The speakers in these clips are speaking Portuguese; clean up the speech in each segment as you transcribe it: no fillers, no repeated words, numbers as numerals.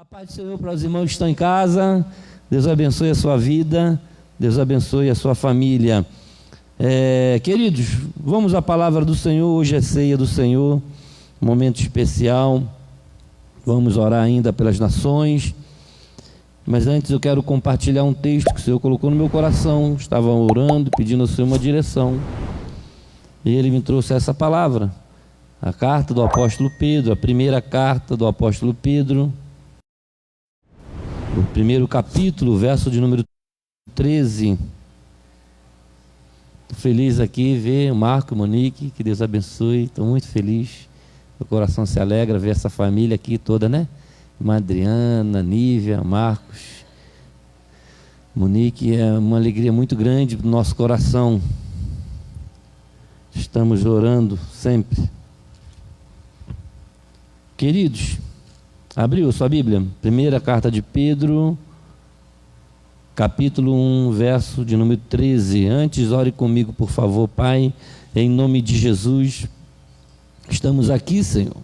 A paz do Senhor para os irmãos que estão em casa. Deus abençoe a sua vida, Deus abençoe a sua família. Queridos, vamos à palavra do Senhor. Hoje é ceia do Senhor, momento especial. Vamos orar ainda pelas nações, mas antes eu quero compartilhar um texto que o Senhor colocou no meu coração. Estava orando, pedindo ao Senhor uma direção, e Ele me trouxe essa palavra, a carta do apóstolo Pedro, a primeira carta do apóstolo Pedro, o primeiro capítulo, verso de número 13. Estou feliz aqui ver o Marco, Monique, que Deus abençoe. Estou muito feliz, meu coração se alegra ver essa família aqui toda, né? Irmã Adriana, Nívia, Marcos, Monique. É uma alegria muito grande para o nosso coração. Estamos orando sempre. Queridos, abriu sua Bíblia? Primeira carta de Pedro, capítulo 1, verso de número 13. Antes, ore comigo, por favor. Pai, em nome de Jesus, estamos aqui, Senhor,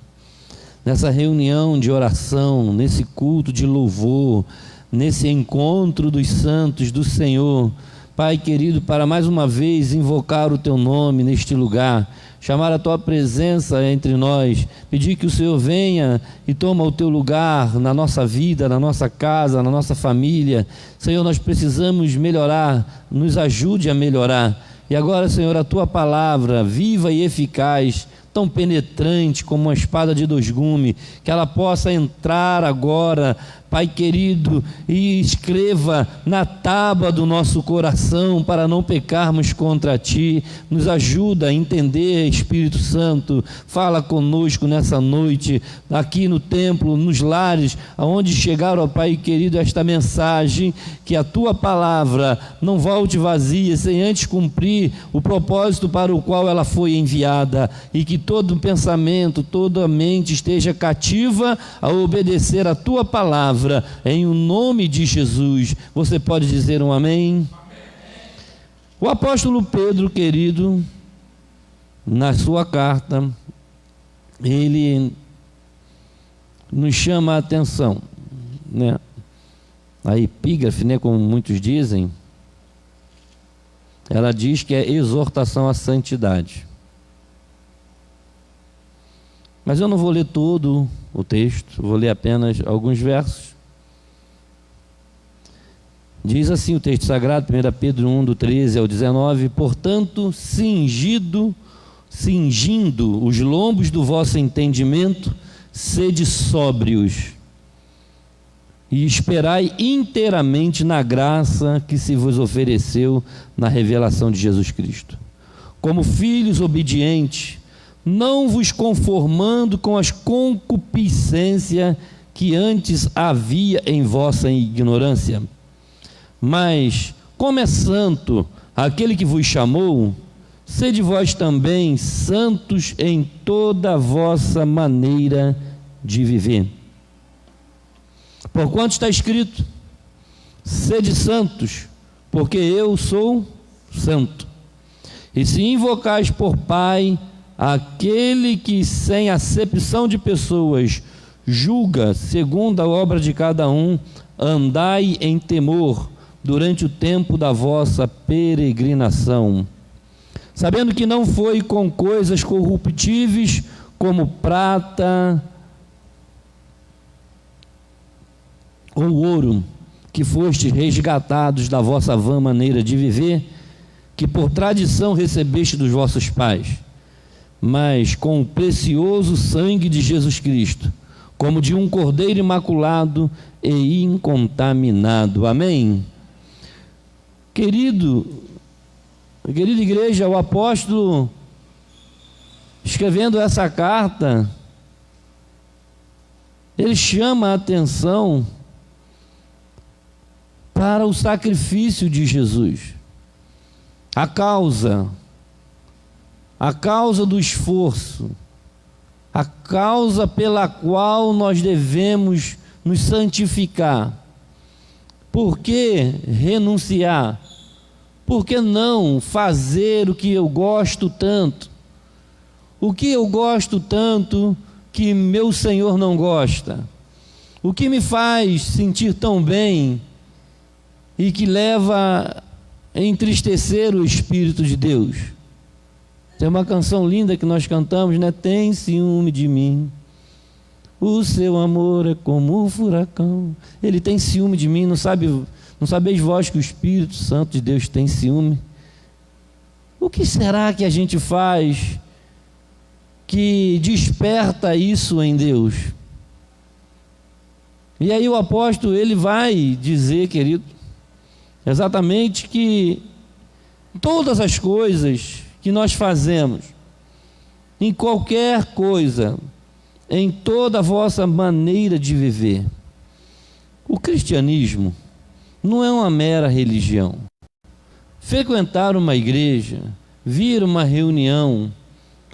nessa reunião de oração, nesse culto de louvor, nesse encontro dos santos do Senhor, Pai querido, para mais uma vez invocar o Teu nome neste lugar, chamar a Tua presença entre nós, pedir que o Senhor venha e toma o Teu lugar na nossa vida, na nossa casa, na nossa família. Senhor, nós precisamos melhorar, nos ajude a melhorar. E agora, Senhor, a Tua palavra, viva e eficaz, tão penetrante como uma espada de dois gumes, que ela possa entrar agora, Pai querido, e escreva na tábua do nosso coração, para não pecarmos contra Ti. Nos ajuda a entender, Espírito Santo. Fala conosco nessa noite, aqui no templo, nos lares, aonde chegar, ó Pai querido, esta mensagem, que a Tua palavra não volte vazia, sem antes cumprir o propósito para o qual ela foi enviada, e que todo pensamento, toda mente esteja cativa a obedecer a Tua palavra, em o nome de Jesus. Você pode dizer um amém? O apóstolo Pedro, querido, na sua carta, ele nos chama a atenção, né? A epígrafe, né, como muitos dizem, ela diz que é exortação à santidade. Mas eu não vou ler todo o texto, vou ler apenas alguns versos. Diz assim o texto sagrado, 1 Pedro 1, do 13 ao 19: portanto, cingindo os lombos do vosso entendimento, sede sóbrios, e esperai inteiramente na graça que se vos ofereceu na revelação de Jesus Cristo. Como filhos obedientes, não vos conformando com as concupiscências que antes havia em vossa ignorância, mas, como é santo aquele que vos chamou, sede vós também santos em toda a vossa maneira de viver. Porquanto está escrito: sede santos, porque eu sou santo. E se invocais por Pai aquele que, sem acepção de pessoas, julga segundo a obra de cada um, andai em temor durante o tempo da vossa peregrinação, sabendo que não foi com coisas corruptíveis, como prata ou ouro, que fostes resgatados da vossa vã maneira de viver, que por tradição recebeste dos vossos pais, mas com o precioso sangue de Jesus Cristo, como de um cordeiro imaculado e incontaminado. Amém? Querida igreja, o apóstolo, escrevendo essa carta, ele chama a atenção para o sacrifício de Jesus, a causa do esforço, a causa pela qual nós devemos nos santificar. Por que renunciar? Por que não fazer o que eu gosto tanto? O que eu gosto tanto que meu Senhor não gosta? O que me faz sentir tão bem e que leva a entristecer o Espírito de Deus? Tem uma canção linda que nós cantamos, né? Tem ciúme de mim, o seu amor é como um furacão. Ele tem ciúme de mim. Não sabeis vós que o Espírito Santo de Deus tem ciúme? O que será que a gente faz que desperta isso em Deus? E aí o apóstolo, ele vai dizer, querido, exatamente que todas as coisas que nós fazemos, em qualquer coisa, em toda a vossa maneira de viver, o cristianismo não é uma mera religião. Frequentar uma igreja, vir uma reunião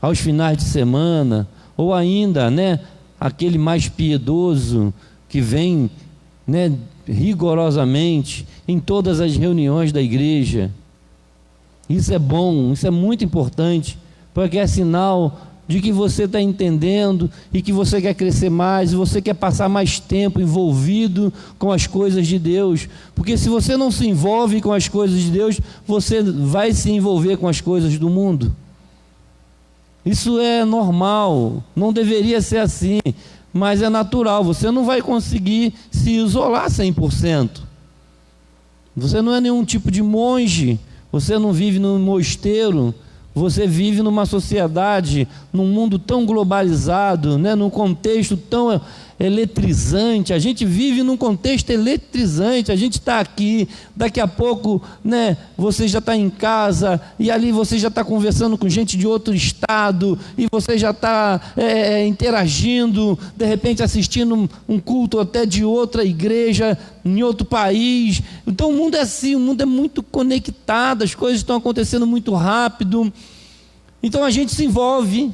aos finais de semana, ou ainda, né, aquele mais piedoso que vem, né, rigorosamente em todas as reuniões da igreja. Isso é bom, isso é muito importante, porque é sinal de que você está entendendo e que você quer crescer mais, e você quer passar mais tempo envolvido com as coisas de Deus. Porque se você não se envolve com as coisas de Deus, você vai se envolver com as coisas do mundo. Isso é normal, não deveria ser assim, mas é natural. Você não vai conseguir se isolar 100%. Você não é nenhum tipo de monge, você não vive num mosteiro. Você vive numa sociedade, num mundo tão globalizado, né, num contexto tão eletrizante. A gente vive num contexto eletrizante. A gente está aqui, daqui a pouco, né, você já está em casa, e ali você já está conversando com gente de outro estado, e você já está interagindo, de repente assistindo um culto até de outra igreja, em outro país. Então o mundo é assim, o mundo é muito conectado, as coisas estão acontecendo muito rápido. Então a gente se envolve,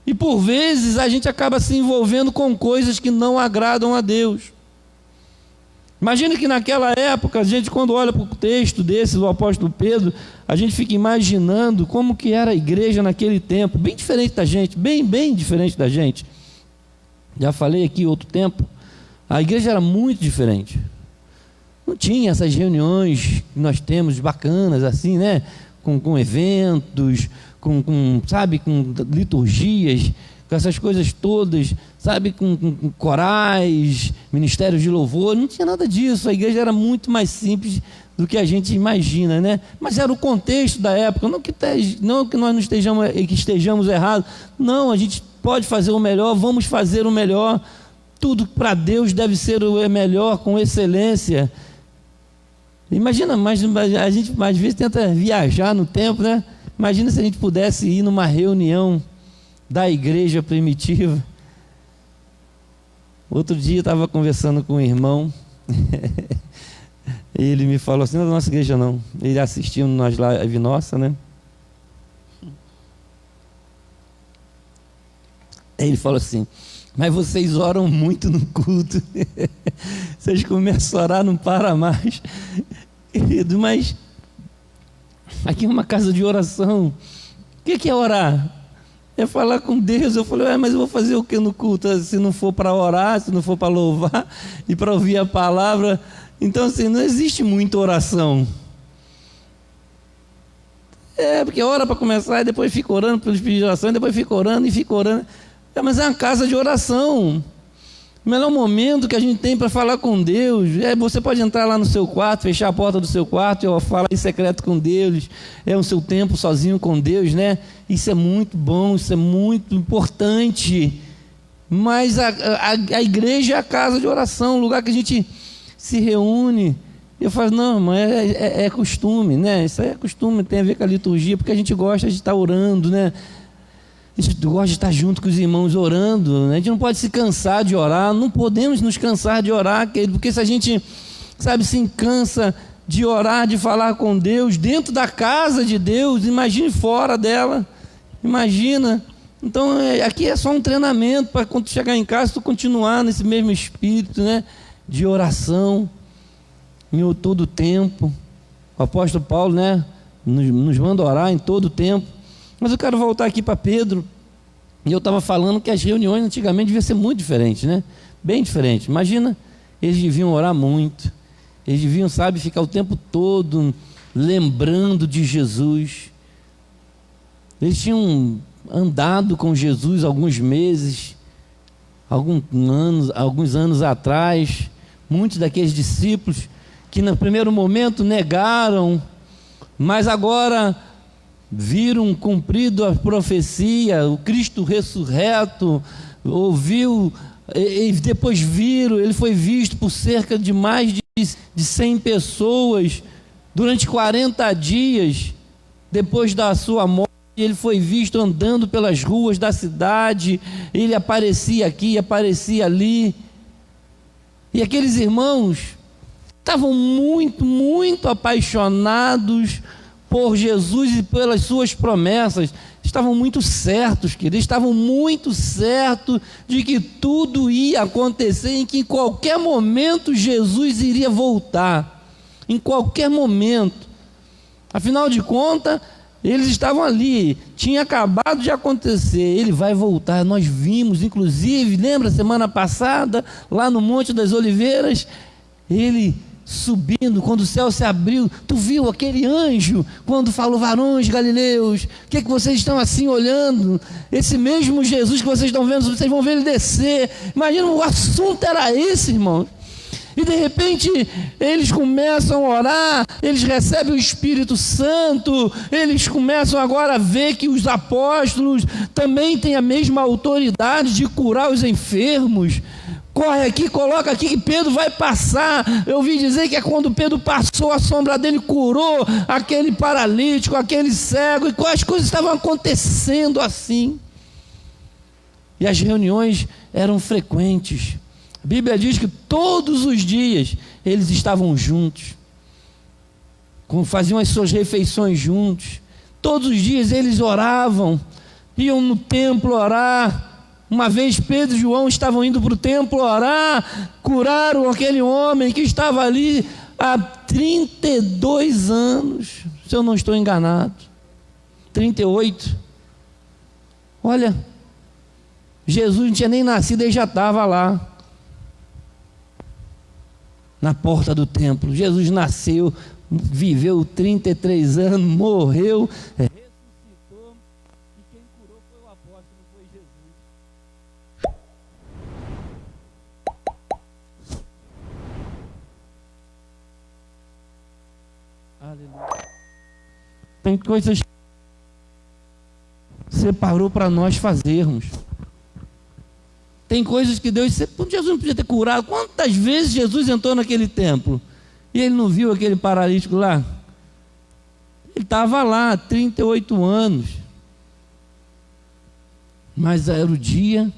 e por vezes a gente acaba se envolvendo com coisas que não agradam a Deus. Imagina que naquela época, a gente, quando olha para o texto desse do apóstolo Pedro, a gente fica imaginando como que era a igreja naquele tempo, bem diferente da gente, bem diferente da gente. Já falei aqui outro tempo, a igreja era muito diferente. Não tinha essas reuniões que nós temos bacanas assim, né? Com eventos, com liturgias, com essas coisas todas, sabe, com corais, ministérios de louvor. Não tinha nada disso. A igreja era muito mais simples do que a gente imagina, né? Mas era o contexto da época. Não que nós não estejamos errados. Não, a gente pode fazer o melhor, vamos fazer o melhor. Tudo para Deus deve ser o melhor, com excelência. Imagina, mas a gente às vezes tenta viajar no tempo, né? Imagina se a gente pudesse ir numa reunião da igreja primitiva. Outro dia eu estava conversando com um irmão, ele me falou assim, não é da nossa igreja não, ele assistiu nós lá, a nossa, né? Aí ele falou assim, mas vocês oram muito no culto, vocês começam a orar, não para mais. Querido, mas aqui é uma casa de oração. O que é orar? É falar com Deus. Eu falei, mas eu vou fazer o que no culto? Se não for para orar, se não for para louvar e para ouvir a palavra. Então assim, não existe muita oração. Porque ora para começar e depois fica orando pelos pedidos de oração, e depois fica orando e fica orando. Mas é uma casa de oração. O melhor momento que a gente tem para falar com Deus você pode entrar lá no seu quarto, fechar a porta do seu quarto e falar em secreto com Deus. É o seu tempo sozinho com Deus, né? Isso é muito bom, isso é muito importante. Mas a igreja é a casa de oração, o lugar que a gente se reúne. Eu falo, não, mas é costume, né? Isso aí é costume, tem a ver com a liturgia, porque a gente gosta de estar orando, né? A gente gosta de estar junto com os irmãos orando, né? A gente não pode se cansar de orar, não podemos nos cansar de orar, querido, porque se a gente, se cansa de orar, de falar com Deus, dentro da casa de Deus, imagine fora dela, imagina. Então, aqui é só um treinamento para quando tu chegar em casa, tu continuar nesse mesmo espírito, né? De oração, em todo o tempo. O apóstolo Paulo, né? Nos manda orar em todo o tempo. Mas eu quero voltar aqui para Pedro, e eu estava falando que as reuniões antigamente deviam ser muito diferentes, né? bem diferente. Imagina, eles deviam orar muito, eles deviam, ficar o tempo todo lembrando de Jesus. Eles tinham andado com Jesus alguns meses, alguns anos atrás. Muitos daqueles discípulos que no primeiro momento negaram, mas agora viram cumprido a profecia, o Cristo ressurreto, ouviu, e depois viram, ele foi visto por cerca de mais de 100 pessoas, durante 40 dias, depois da sua morte. Ele foi visto andando pelas ruas da cidade, ele aparecia aqui, aparecia ali, e aqueles irmãos estavam muito, muito apaixonados por Jesus e pelas suas promessas. Estavam muito certos, queridos, estavam muito certos de que tudo ia acontecer, em que em qualquer momento Jesus iria voltar, em qualquer momento. Afinal de contas, eles estavam ali, tinha acabado de acontecer, ele vai voltar. Nós vimos, inclusive, lembra semana passada, lá no Monte das Oliveiras, ele subindo, quando o céu se abriu. Tu viu aquele anjo quando falou: varões galileus, o que vocês estão assim olhando? Esse mesmo Jesus que vocês estão vendo, vocês vão ver ele descer. Imagina, o assunto era esse, irmão. E de repente eles começam a orar, eles recebem o Espírito Santo, eles começam agora a ver que os apóstolos também têm a mesma autoridade de curar os enfermos. Corre aqui, coloca aqui que Pedro vai passar. Eu ouvi dizer que é quando Pedro passou, a sombra dele curou aquele paralítico, aquele cego, e as coisas estavam acontecendo assim. E as reuniões eram frequentes. A Bíblia diz que todos os dias eles estavam juntos, faziam as suas refeições juntos. Todos os dias eles oravam, iam no templo orar. Uma vez Pedro e João estavam indo para o templo orar, curaram aquele homem que estava ali há 32 anos, se eu não estou enganado, 38. Olha, Jesus não tinha nem nascido, ele já estava lá, na porta do templo. Jesus nasceu, viveu 33 anos, morreu, ressuscitou, e quem curou foi o apóstolo, foi Jesus. Aleluia. Tem coisas que separou para nós fazermos. Tem coisas que Deus... Jesus não podia ter curado. Quantas vezes Jesus entrou naquele templo e ele não viu aquele paralítico lá? Ele estava lá há 38 anos. Mas era o dia,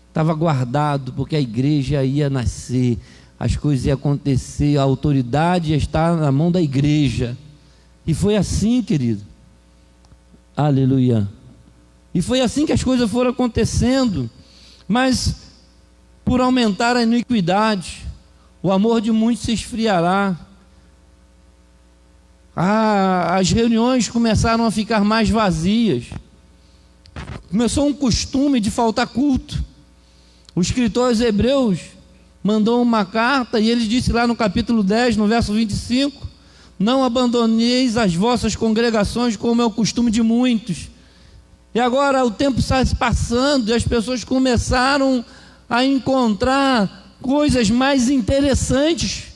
estava guardado, porque a igreja ia nascer, as coisas iam acontecer, a autoridade ia estar na mão da igreja. E foi assim, querido. Aleluia. E foi assim que as coisas foram acontecendo. Mas por aumentar a iniquidade, o amor de muitos se esfriará. As reuniões começaram a ficar mais vazias. Começou um costume de faltar culto. O escritor aos Hebreus mandou uma carta e ele disse lá no capítulo 10, no verso 25: não abandoneis as vossas congregações, como é o costume de muitos. E agora o tempo está se passando e as pessoas começaram a encontrar coisas mais interessantes,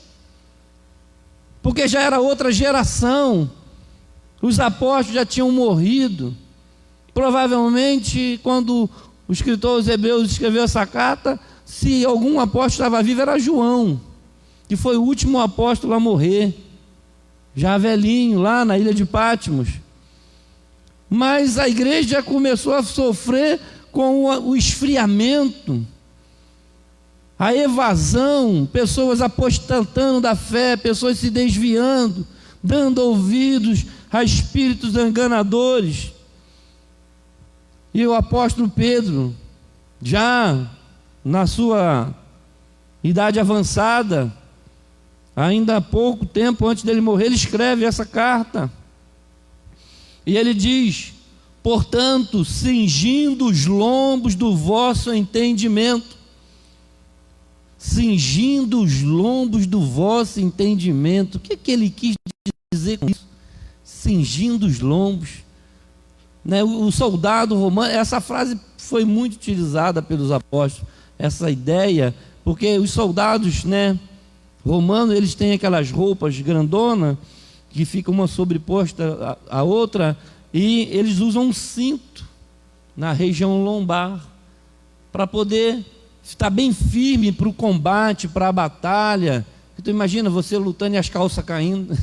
porque já era outra geração, os apóstolos já tinham morrido. Provavelmente, quando o escritor aos Hebreus escreveu essa carta, se algum apóstolo estava vivo, era João, que foi o último apóstolo a morrer, já velhinho, lá na ilha de Patmos. Mas a igreja começou a sofrer com o esfriamento, a evasão, pessoas apostatando da fé, pessoas se desviando, dando ouvidos a espíritos enganadores. E o apóstolo Pedro, já na sua idade avançada, ainda há pouco tempo antes dele morrer, ele escreve essa carta. E ele diz: portanto, cingindo os lombos do vosso entendimento. cingindo os lombos do vosso entendimento. O que ele quis dizer com isso? Cingindo os lombos, né? O soldado romano, essa frase foi muito utilizada pelos apóstolos, essa ideia, porque os soldados, né, romanos, eles têm aquelas roupas grandonas, que fica uma sobreposta à outra, e eles usam um cinto na região lombar, para poder estar bem firme para o combate, para a batalha. Então imagina você lutando e as calças caindo.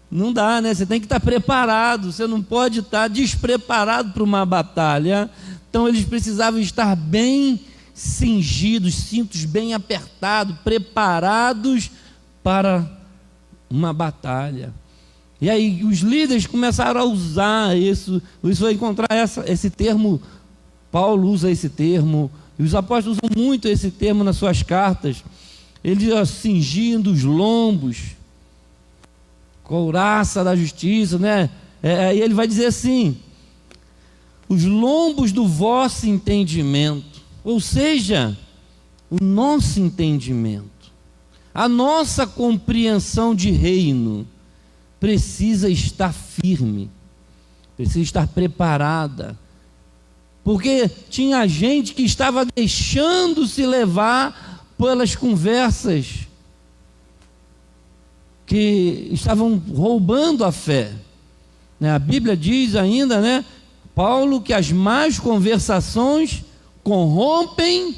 Não dá, né? Você tem que estar preparado, você não pode estar despreparado para uma batalha. Então eles precisavam estar bem cingidos, cintos bem apertados, preparados para uma batalha. E aí os líderes começaram a usar isso vai encontrar esse termo, Paulo usa esse termo, e os apóstolos usam muito esse termo nas suas cartas. Eles cingindo os lombos, couraça da justiça, né? Aí ele vai dizer assim: os lombos do vosso entendimento, ou seja, o nosso entendimento, a nossa compreensão de reino precisa estar firme, precisa estar preparada, porque tinha gente que estava deixando-se levar pelas conversas que estavam roubando a fé, né? A Bíblia diz ainda, né, Paulo, que as más conversações corrompem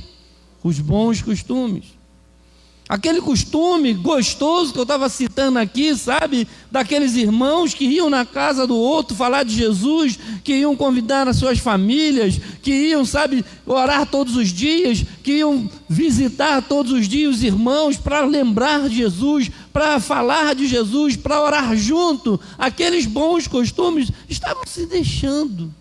os bons costumes. Aquele costume gostoso que eu estava citando aqui, sabe? Daqueles irmãos que iam na casa do outro falar de Jesus, que iam convidar as suas famílias, que iam, sabe, orar todos os dias, que iam visitar todos os dias os irmãos para lembrar de Jesus, para falar de Jesus, para orar junto. Aqueles bons costumes estavam se deixando.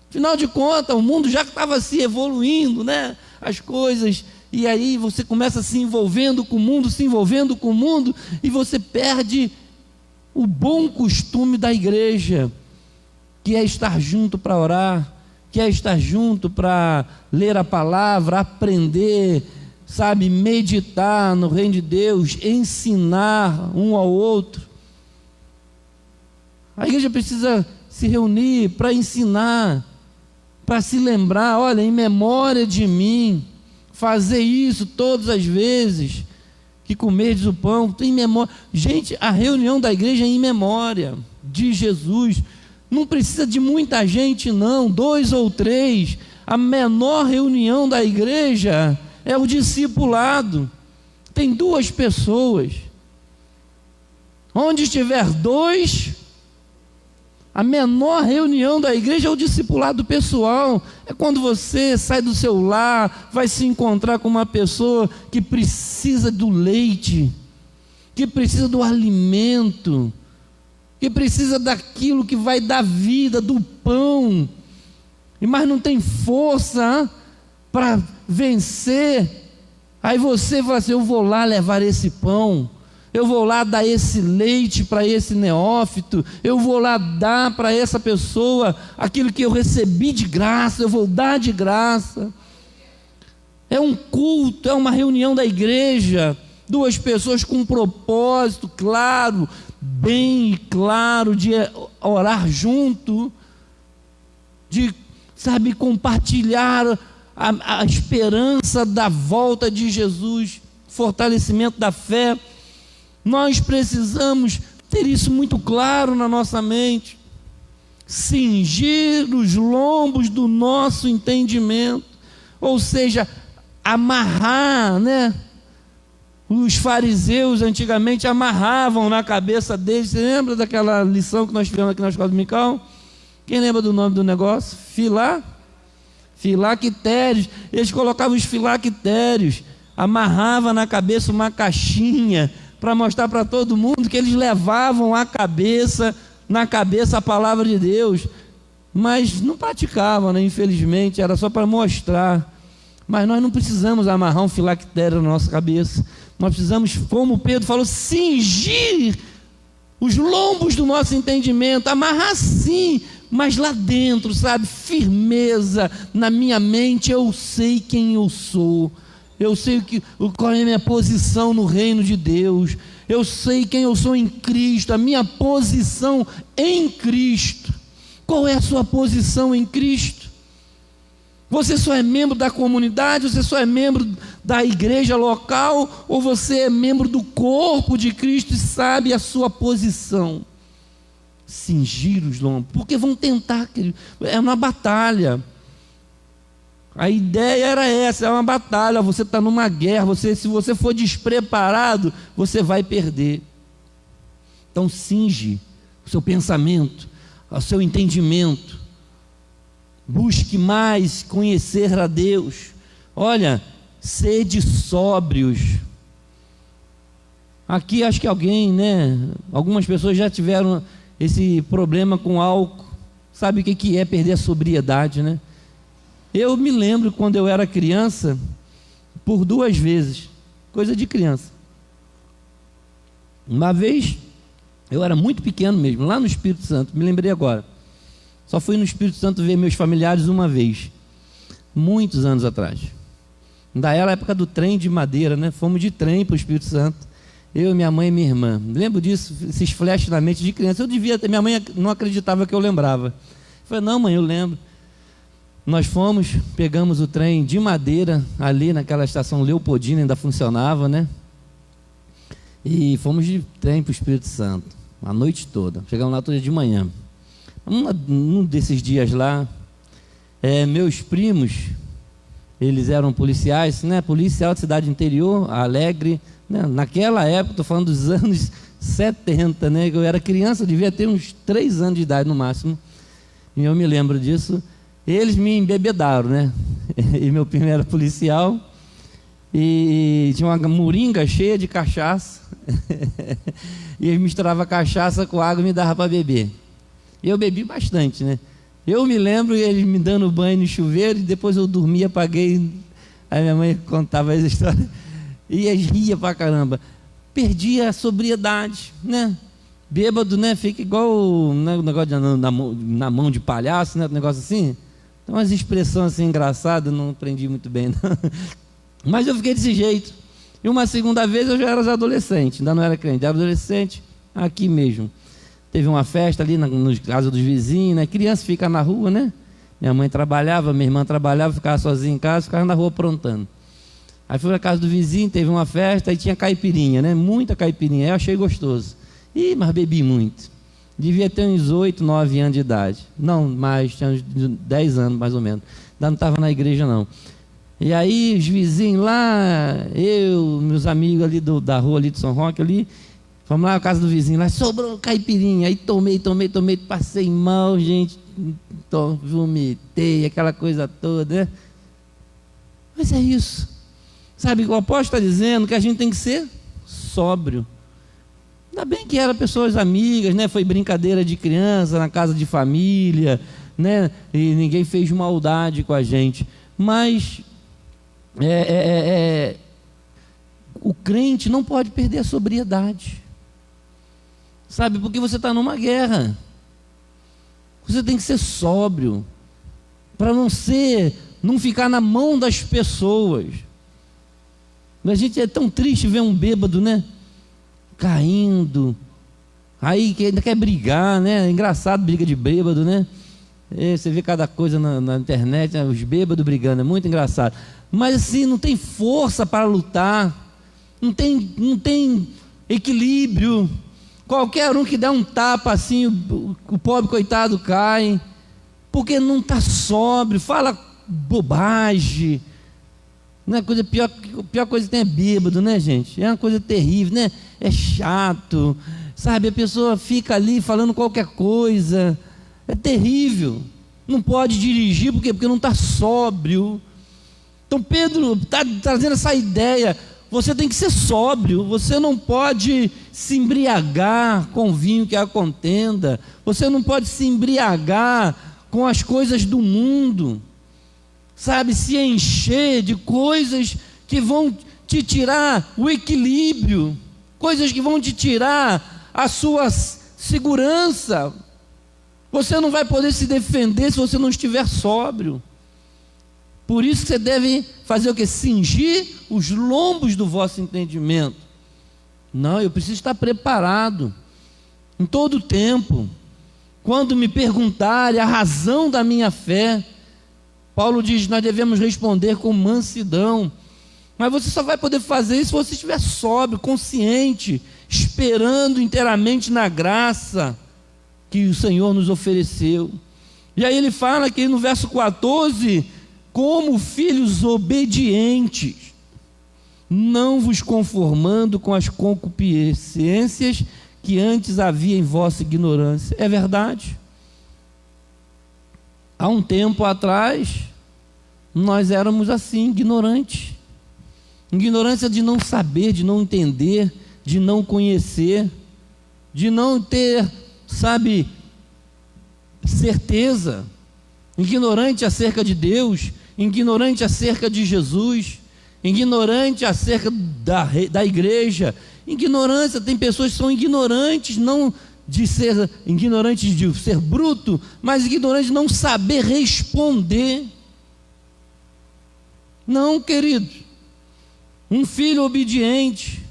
Afinal de contas, o mundo já estava se evoluindo, né? As coisas. E aí você começa se envolvendo com o mundo, e você perde o bom costume da igreja, que é estar junto para orar, que é estar junto para ler a palavra, aprender, sabe, meditar no reino de Deus, ensinar um ao outro. A igreja precisa se reunir para ensinar, para se lembrar, olha, em memória de mim, fazer isso todas as vezes que comerdes o pão, em memória. Gente, a reunião da igreja é em memória de Jesus. Não precisa de muita gente não, 2 ou 3. A menor reunião da igreja é o discipulado. Tem 2 pessoas. Onde estiver 2, a menor reunião da igreja é o discipulado pessoal. É quando você sai do seu lar, vai se encontrar com uma pessoa que precisa do leite, que precisa do alimento, que precisa daquilo que vai dar vida, do pão, mas não tem força para vencer. Aí você fala assim: eu vou lá levar esse pão, eu vou lá dar esse leite para esse neófito, eu vou lá dar para essa pessoa aquilo que eu recebi de graça, eu vou dar de graça. É um culto, é uma reunião da igreja, 2 pessoas com um propósito claro, bem claro, de orar junto, de, sabe, compartilhar a esperança da volta de Jesus, fortalecimento da fé. Nós precisamos ter isso muito claro na nossa mente, cingir os lombos do nosso entendimento, ou seja, amarrar, né? Os fariseus antigamente amarravam na cabeça deles. Você lembra daquela lição que nós tivemos aqui na escola dominical? Quem lembra do nome do negócio? Filactérios. Eles colocavam os filactérios, amarravam na cabeça uma caixinha, para mostrar para todo mundo que eles levavam na cabeça a palavra de Deus, mas não praticavam, né? Infelizmente, era só para mostrar. Mas nós não precisamos amarrar um filactério na nossa cabeça. Nós precisamos, como Pedro falou, cingir os lombos do nosso entendimento, amarrar sim, mas lá dentro, sabe, firmeza na minha mente. Eu sei quem eu sou, eu sei qual é a minha posição no reino de Deus, eu sei quem eu sou em Cristo, a minha posição em Cristo. Qual é a sua posição em Cristo? Você só é membro da comunidade, você só é membro da igreja local, ou você é membro do corpo de Cristo e sabe a sua posição? Cingir os lombos, porque vão tentar, é uma batalha. A ideia era essa, é uma batalha, você está numa guerra, se você for despreparado, você vai perder. Então cinge o seu pensamento, o seu entendimento, busque mais conhecer a Deus. Olha, sede sóbrios. Aqui acho que alguém, algumas pessoas já tiveram esse problema com álcool. Sabe o que é perder a sobriedade, né? Eu me lembro quando eu era criança, por 2 vezes, coisa de criança. Uma vez, eu era muito pequeno mesmo, lá no Espírito Santo, me lembrei agora. Só fui no Espírito Santo ver meus familiares uma vez, muitos anos atrás. Ainda era a época do trem de madeira, né? Fomos de trem para o Espírito Santo. Eu, minha mãe e minha irmã. Lembro disso, esses flashes na mente de criança. Eu devia ter, minha mãe não acreditava que eu lembrava. Eu falei, não mãe, eu lembro. Nós fomos, pegamos o trem de madeira, ali naquela estação Leopoldina, ainda funcionava, né? E fomos de trem para o Espírito Santo, a noite toda. Chegamos lá todo dia de manhã. Um desses dias lá, meus primos, eles eram policiais, né? Policial de cidade interior, Alegre, né? Naquela época, estou falando dos anos 70, né? Eu era criança, eu devia ter uns 3 anos de idade no máximo, e eu me lembro disso. Eles me embebedaram, né? E meu primo era policial, e tinha uma moringa cheia de cachaça, e eles misturavam cachaça com água e me davam para beber. E eu bebi bastante, né? Eu me lembro eles me dando banho no chuveiro, e depois eu dormia, apaguei. Aí minha mãe contava essa história, e eles ria pra caramba. Perdi a sobriedade, né? Bêbado, né? Fica igual o negócio na mão de palhaço, né? Um negócio assim. Tem umas expressões assim engraçadas, não aprendi muito bem, não. Mas eu fiquei desse jeito. E uma segunda vez eu já era adolescente, ainda não era crente, era adolescente aqui mesmo. Teve uma festa ali na casa dos vizinhos, né? Criança fica na rua, né? Minha mãe trabalhava, minha irmã trabalhava, ficava sozinha em casa, ficava na rua aprontando. Aí fui na casa do vizinho, teve uma festa e tinha caipirinha, né? Muita caipirinha, eu achei gostoso. Mas bebi muito. Devia ter uns 8, 9 anos de idade. Não, mais, tinha uns 10 anos mais ou menos. Ainda não estava na igreja não. E aí os vizinhos lá, eu, meus amigos ali da rua ali de São Roque ali, fomos lá na casa do vizinho, lá sobrou caipirinha. Aí tomei, passei mal, gente, vomitei, aquela coisa toda, né? Mas é isso. Sabe, o apóstolo está dizendo que a gente tem que ser sóbrio. Ainda bem que eram pessoas amigas, né? Foi brincadeira de criança, na casa de família, né? E ninguém fez maldade com a gente. Mas o crente não pode perder a sobriedade. Sabe, porque você está numa guerra. Você tem que ser sóbrio, para não ficar na mão das pessoas. A gente é tão triste ver um bêbado, né? Caindo, aí que ainda quer brigar, né? É engraçado, briga de bêbado, né? Você vê cada coisa na internet, né? Os bêbados brigando, é muito engraçado. Mas assim, não tem força para lutar, não tem equilíbrio. Qualquer um que der um tapa assim, o pobre coitado cai, porque não está sóbrio, fala bobagem. Não é coisa pior, a pior coisa que tem é bêbado, né, gente? É uma coisa terrível, né? É chato, sabe? A pessoa fica ali falando qualquer coisa, é terrível. Não pode dirigir, por quê? Porque não está sóbrio. Então Pedro está trazendo essa ideia, você tem que ser sóbrio, você não pode se embriagar com o vinho que é a contenda, você não pode se embriagar com as coisas do mundo, sabe, se encher de coisas que vão te tirar o equilíbrio, coisas que vão te tirar a sua segurança. Você não vai poder se defender se você não estiver sóbrio, Por isso que você deve fazer o quê? Cingir os lombos do vosso entendimento. Não, eu preciso estar preparado em todo o tempo. Quando me perguntarem a razão da minha fé, Paulo diz, nós devemos responder com mansidão. Mas você só vai poder fazer isso se você estiver sóbrio, consciente, esperando inteiramente na graça que o Senhor nos ofereceu. E aí ele fala aqui no verso 14, como filhos obedientes, não vos conformando com as concupiscências que antes havia em vossa ignorância. É verdade. Há um tempo atrás, nós éramos assim, ignorantes. Ignorância de não saber, de não entender, de não conhecer, de não ter, certeza. Ignorante acerca de Deus, ignorante acerca de Jesus, ignorante acerca da igreja. Ignorância, tem pessoas que são ignorantes, não de ser ignorantes de ser bruto, mas ignorantes de não saber responder. Não, querido. Um filho obediente,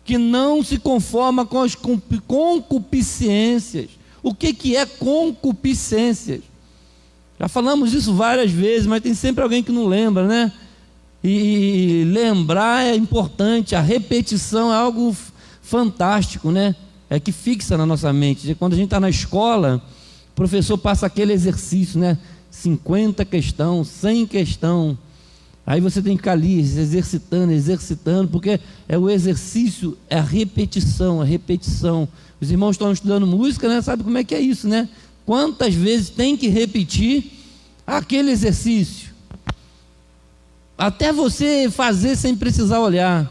que não se conforma com as concupiscências. O que é concupiscências? Já falamos isso várias vezes, mas tem sempre alguém que não lembra, né? E lembrar é importante, a repetição é algo fantástico, né? É que fixa na nossa mente. Quando a gente está na escola, o professor passa aquele exercício, né? 50 questão, 100 questão. Aí você tem que ficar ali exercitando, porque é o exercício, é a repetição, Os irmãos estão estudando música, né? Sabe como é que é isso, né? Quantas vezes tem que repetir aquele exercício? Até você fazer sem precisar olhar.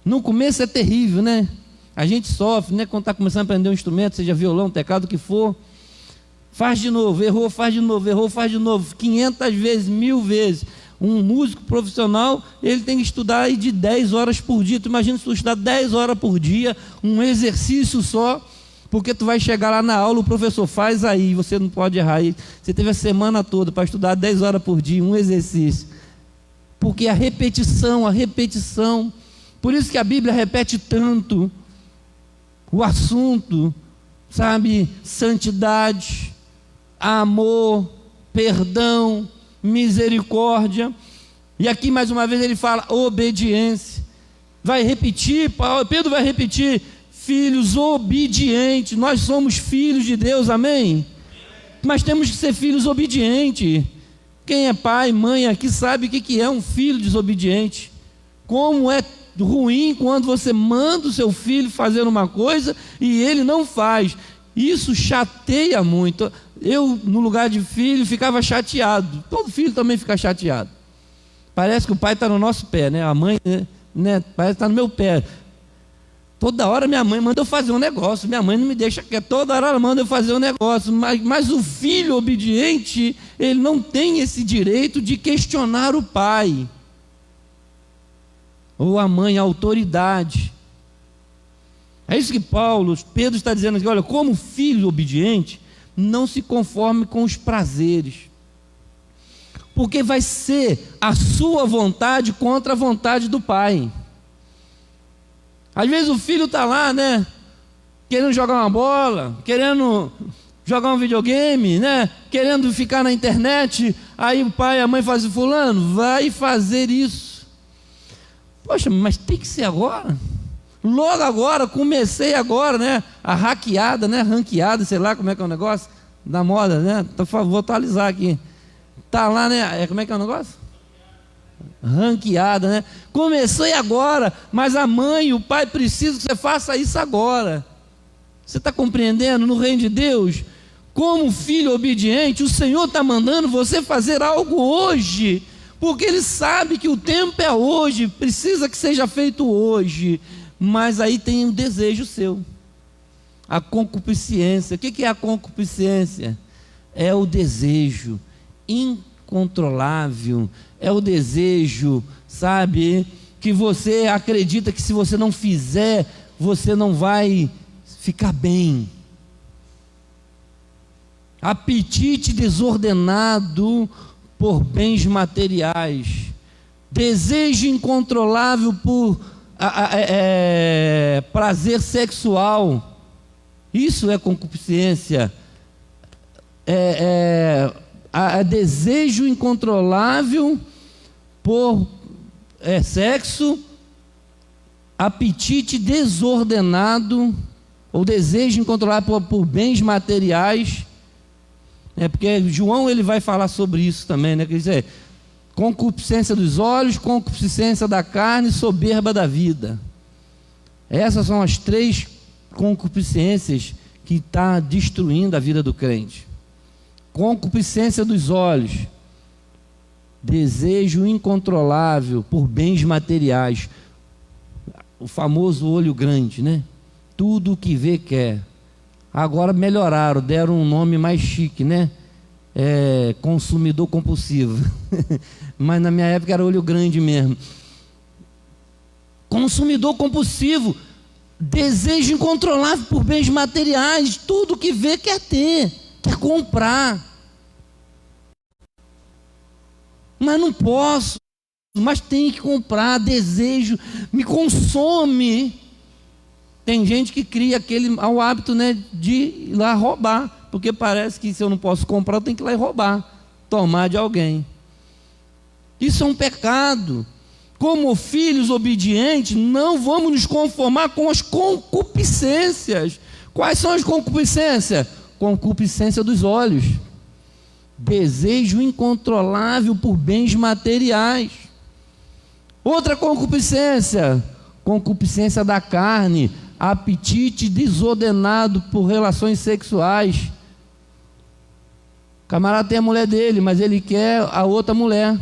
No começo é terrível, né? A gente sofre, né? Quando está começando a aprender um instrumento, seja violão, teclado, o que for. Faz de novo, errou, faz de novo, errou, faz de novo. 500 vezes, 1000 vezes. Um músico profissional, ele tem que estudar aí de 10 horas por dia. Tu imagina se tu estudar 10 horas por dia, um exercício só, porque tu vai chegar lá na aula, o professor faz aí, você não pode errar aí. Você teve a semana toda para estudar 10 horas por dia, um exercício. Porque a repetição. Por isso que a Bíblia repete tanto o assunto, santidade, amor, perdão, misericórdia. E aqui mais uma vez ele fala obediência. Vai repetir, Pedro vai repetir, filhos obedientes. Nós somos filhos de Deus, amém? Mas temos que ser filhos obedientes. Quem é pai, mãe aqui sabe o que é um filho desobediente. Como é ruim quando você manda o seu filho fazer uma coisa e ele não faz. Isso chateia muito. Eu, no lugar de filho, ficava chateado. Todo filho também fica chateado. Parece que o pai está no nosso pé, né? A mãe, né? Parece que está no meu pé. Toda hora minha mãe manda eu fazer um negócio. Minha mãe não me deixa quieto. Toda hora ela manda eu fazer um negócio. Mas o filho obediente, ele não tem esse direito de questionar o pai. Ou a mãe, a autoridade. É isso que Pedro está dizendo aqui. Olha, como filho obediente, não se conforme com os prazeres. Porque vai ser a sua vontade contra a vontade do pai. Às vezes o filho está lá, né? Querendo jogar uma bola, querendo jogar um videogame, né? Querendo ficar na internet. Aí o pai e a mãe fazem, fulano, vai fazer isso. Poxa, mas tem que ser agora? Logo agora, comecei agora, né? A hackeada, né? Ranqueada, sei lá como é que é o negócio da moda, né? Vou atualizar aqui. Tá lá, né? Como é que é o negócio? Ranqueada, né? Comecei agora, mas a mãe e o pai precisam que você faça isso agora. Você está compreendendo? No reino de Deus, como filho obediente, o Senhor está mandando você fazer algo hoje, porque Ele sabe que o tempo é hoje, precisa que seja feito hoje. Mas aí tem um desejo seu, a concupiscência. O que é a concupiscência? É o desejo incontrolável, é o desejo, que você acredita que se você não fizer, você não vai ficar bem. Apetite desordenado por bens materiais, desejo incontrolável por prazer sexual. Isso é concupiscência. Desejo incontrolável por sexo, apetite desordenado, ou desejo incontrolável por bens materiais. Porque João ele vai falar sobre isso também, né? Quer dizer, concupiscência dos olhos, concupiscência da carne, soberba da vida. Essas são as 3 concupiscências que está destruindo a vida do crente. Concupiscência dos olhos, desejo incontrolável por bens materiais, o famoso olho grande, né? Tudo o que vê quer. Agora melhoraram, deram um nome mais chique, né? Consumidor compulsivo. Mas na minha época era olho grande mesmo. Consumidor compulsivo, desejo incontrolável por bens materiais, tudo que vê quer ter, quer comprar. Mas não posso, mas tem que comprar, desejo, me consome. Tem gente que cria o hábito, né, de ir lá roubar, porque parece que se eu não posso comprar, eu tenho que ir lá e roubar, tomar de alguém. Isso é um pecado. Como filhos obedientes, não vamos nos conformar com as concupiscências. Quais são as concupiscências? Concupiscência dos olhos, desejo incontrolável por bens materiais. Outra concupiscência, concupiscência da carne, apetite desordenado por relações sexuais. O camarada tem a mulher dele, mas ele quer a outra mulher.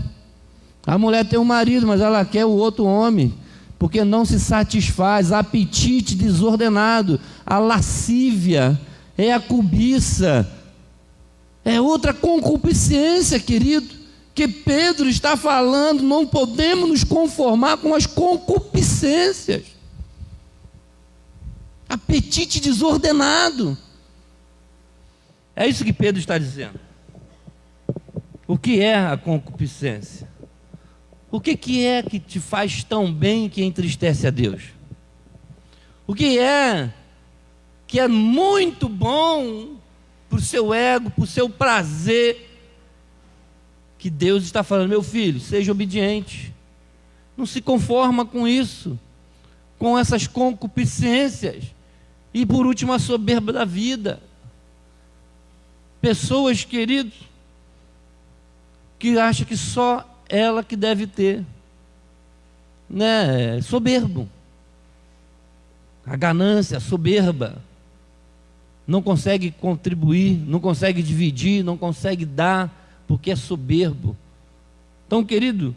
A mulher tem um marido, mas ela quer o outro homem, porque não se satisfaz. Apetite desordenado, a lascívia, a cobiça, é outra concupiscência, querido, que Pedro está falando. Não podemos nos conformar com as concupiscências. Apetite desordenado, é isso que Pedro está dizendo. O que é a concupiscência? O que é que te faz tão bem que entristece a Deus? O que é muito bom para o seu ego, para o seu prazer, que Deus está falando: meu filho, seja obediente, não se conforma com isso, com essas concupiscências. E por último, a soberba da vida. Pessoas, queridos, que acham que só ela que deve ter, né? Soberbo. A ganância, a soberba, não consegue contribuir, não consegue dividir, não consegue dar, porque é soberbo. Então, querido,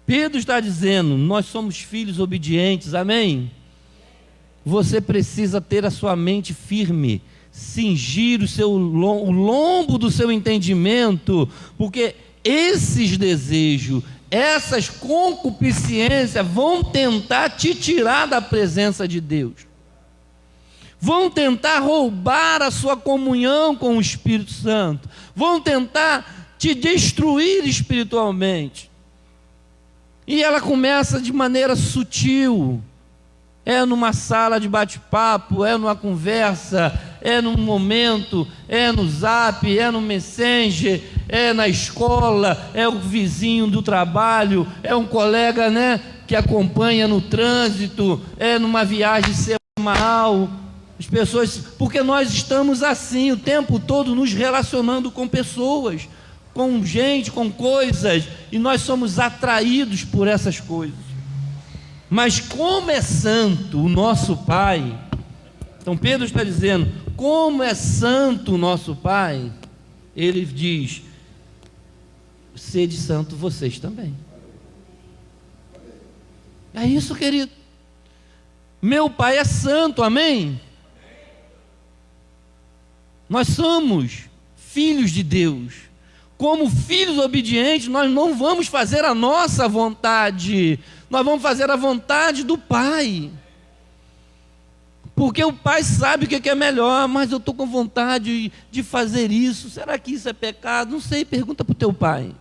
Pedro está dizendo: nós somos filhos obedientes, amém? Você precisa ter a sua mente firme, cingir o lombo do seu entendimento, porque esses desejos, essas concupiscências vão tentar te tirar da presença de Deus, vão tentar roubar a sua comunhão com o Espírito Santo, vão tentar te destruir espiritualmente. E ela começa de maneira sutil, numa sala de bate-papo, numa conversa, num momento, no Zap, no Messenger, na escola, o vizinho do trabalho, um colega, né, que acompanha no trânsito, numa viagem semanal. As pessoas, porque nós estamos assim o tempo todo nos relacionando com pessoas, com gente, com coisas, e nós somos atraídos por essas coisas. Mas como é santo o nosso Pai, então Pedro está dizendo, como é santo o nosso Pai, ele diz: sede santo vocês também. É isso, querido. Meu Pai é santo, amém? Nós somos filhos de Deus. Como filhos obedientes, nós não vamos fazer a nossa vontade, nós vamos fazer a vontade do Pai. Porque o pai sabe o que é melhor, mas eu estou com vontade de fazer isso. Será que isso é pecado? Não sei, pergunta para o teu pai.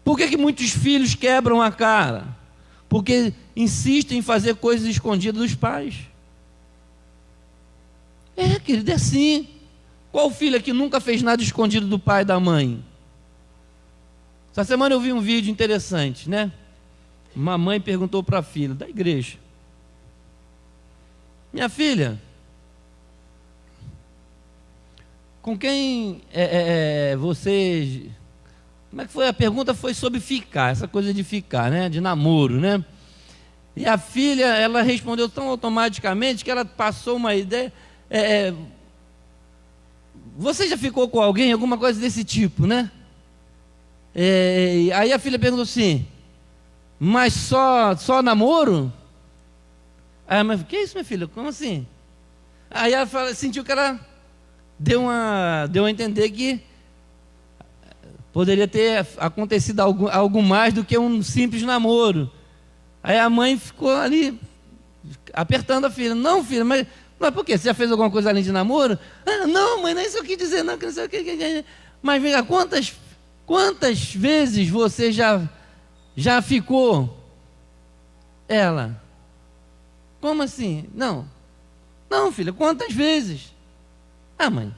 Por que muitos filhos quebram a cara? Porque insistem em fazer coisas escondidas dos pais. Querido, é assim. Qual filho aqui nunca fez nada escondido do pai e da mãe? Essa semana eu vi um vídeo interessante, né? Uma mãe perguntou para a filha da igreja: minha filha, com quem você... Como é que foi? A pergunta foi sobre ficar, essa coisa de ficar, né? De namoro, né? E a filha, ela respondeu tão automaticamente que ela passou uma ideia... você já ficou com alguém? Alguma coisa desse tipo, né? Aí a filha perguntou assim: mas só namoro? Aí a mãe falou: que isso, minha filha? Como assim? Aí ela sentiu que ela deu a entender que poderia ter acontecido algo mais do que um simples namoro. Aí a mãe ficou ali apertando a filha: não, filha, mas por quê? Você já fez alguma coisa além de namoro? Não, mãe, não é isso que eu quis dizer, não, que não sei o que. Mas vem cá, quantas vezes você já ficou? Ela: como assim? Não, filha, quantas vezes? Mãe,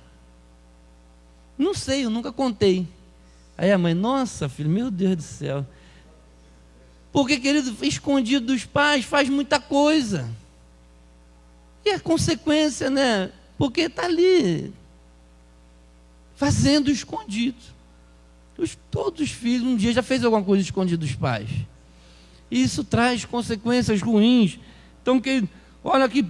não sei, eu nunca contei. Aí a mãe: nossa, filho, meu Deus do céu. Porque, querido, escondido dos pais faz muita coisa. E a consequência, né? Porque está ali, fazendo escondido. Todos os filhos um dia já fez alguma coisa escondida dos pais. E isso traz consequências ruins. Então, olha aqui,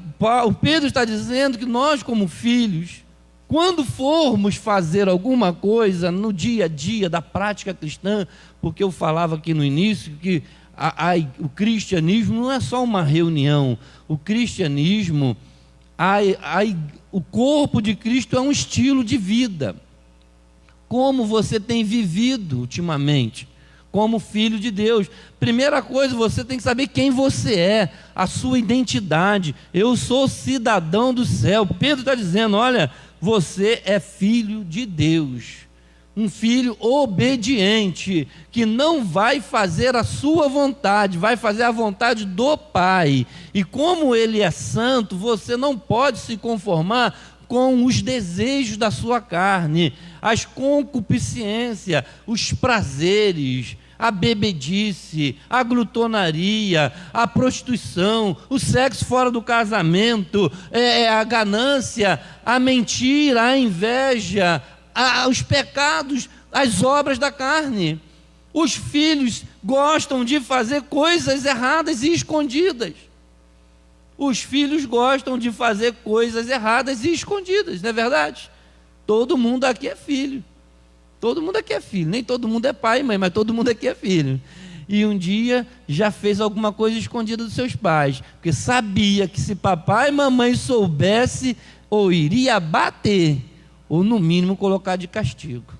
o Pedro está dizendo que nós, como filhos, quando formos fazer alguma coisa no dia a dia da prática cristã, porque eu falava aqui no início que o cristianismo não é só uma reunião. O cristianismo, o corpo de Cristo é um estilo de vida. Como você tem vivido ultimamente, como filho de Deus? Primeira coisa, você tem que saber quem você é, a sua identidade. Eu sou cidadão do céu. Pedro está dizendo: olha, você é filho de Deus, um filho obediente, que não vai fazer a sua vontade, vai fazer a vontade do Pai. E como Ele é santo, você não pode se conformar com os desejos da sua carne, as concupiscências, os prazeres, a bebedice, a glutonaria, a prostituição, o sexo fora do casamento, a ganância, a mentira, a inveja, os pecados, as obras da carne. Os filhos gostam de fazer coisas erradas e escondidas. Os filhos gostam de fazer coisas erradas e escondidas, não é verdade? Todo mundo aqui é filho. Todo mundo aqui é filho. Nem todo mundo é pai e mãe, mas todo mundo aqui é filho. E um dia já fez alguma coisa escondida dos seus pais, porque sabia que se papai e mamãe soubesse, ou iria bater, ou no mínimo colocar de castigo.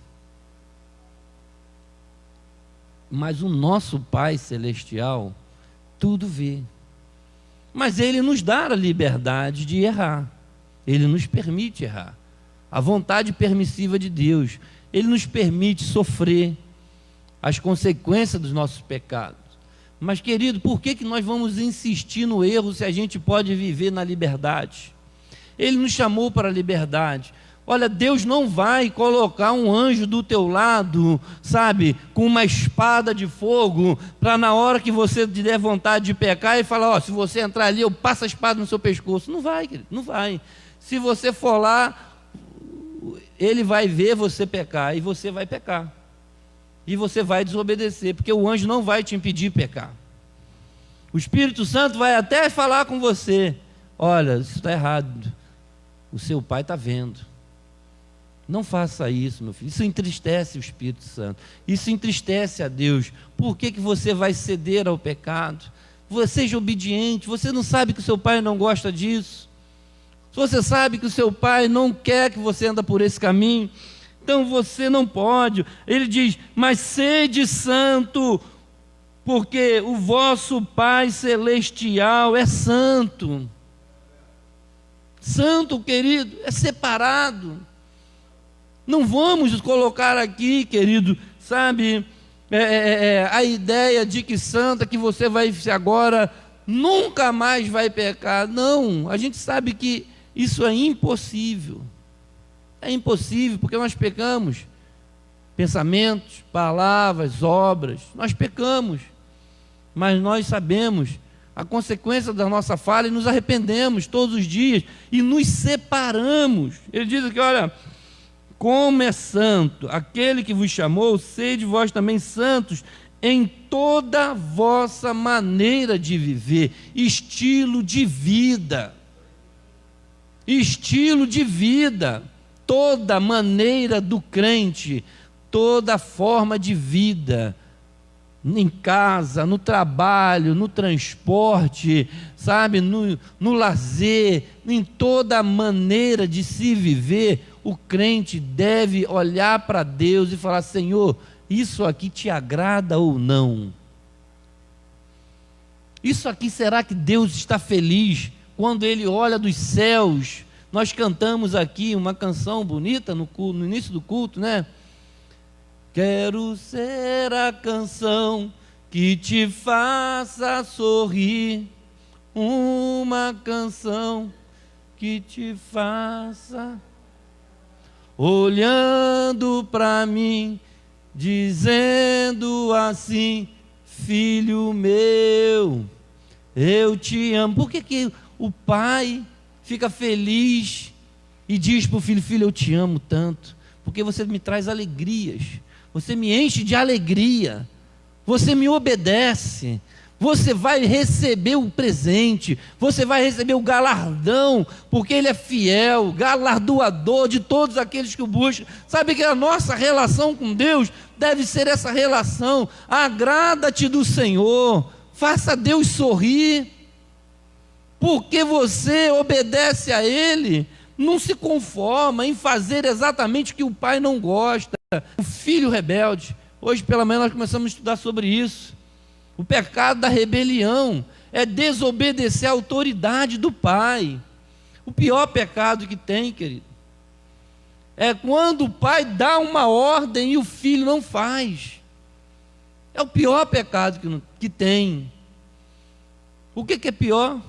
Mas o nosso Pai Celestial tudo vê. Mas Ele nos dá a liberdade de errar. Ele nos permite errar. A vontade permissiva de Deus. Ele nos permite sofrer as consequências dos nossos pecados. Mas, querido, por que nós vamos insistir no erro se a gente pode viver na liberdade? Ele nos chamou para a liberdade. Olha, Deus não vai colocar um anjo do teu lado, sabe, com uma espada de fogo, para na hora que você der vontade de pecar, e falar: se você entrar ali, eu passo a espada no seu pescoço. Não vai, querido, não vai. Se você for lá, Ele vai ver você pecar, e você vai pecar. E você vai desobedecer, porque o anjo não vai te impedir de pecar. O Espírito Santo vai até falar com você: olha, isso está errado. O seu pai está vendo. Não faça isso, meu filho. Isso entristece o Espírito Santo. Isso entristece a Deus. Por que você vai ceder ao pecado? Seja obediente. Você não sabe que o seu pai não gosta disso? Você sabe que o seu pai não quer que você ande por esse caminho? Então você não pode. Ele diz: mas sede santo, porque o vosso Pai Celestial é santo. Santo, querido, é separado. Não vamos colocar aqui, querido, sabe, a ideia de que santo é que você vai agora nunca mais vai pecar. Não, a gente sabe que isso é impossível. É impossível, porque nós pecamos. Pensamentos, palavras, obras, nós pecamos. Mas nós sabemos a consequência da nossa falha e nos arrependemos todos os dias e nos separamos. Ele diz aqui, olha, como é santo aquele que vos chamou, sede vós também santos em toda a vossa maneira de viver, estilo de vida. Estilo de vida, toda maneira do crente, toda forma de vida, em casa, no trabalho, no transporte, sabe, no lazer, em toda maneira de se viver, o crente deve olhar para Deus e falar: Senhor, isso aqui te agrada ou não? Isso aqui, será que Deus está feliz quando Ele olha dos céus? Nós cantamos aqui uma canção bonita no início do culto, né? Quero ser a canção que te faça sorrir, uma canção que te faça, olhando para mim, dizendo assim: filho meu, eu te amo. Por que o pai fica feliz e diz para o filho: filho, eu te amo tanto? Porque você me traz alegrias, você me enche de alegria, você me obedece, você vai receber o presente, você vai receber o galardão, porque Ele é fiel, galardoador de todos aqueles que o buscam. Sabe que a nossa relação com Deus deve ser essa relação: agrada-te do Senhor, faça Deus sorrir, porque você obedece a Ele, não se conforma em fazer exatamente o que o pai não gosta. O filho rebelde, hoje pela manhã nós começamos a estudar sobre isso. O pecado da rebelião é desobedecer a autoridade do pai. O pior pecado que tem, querido, é quando o pai dá uma ordem e o filho não faz. É o pior pecado que tem. O que é pior?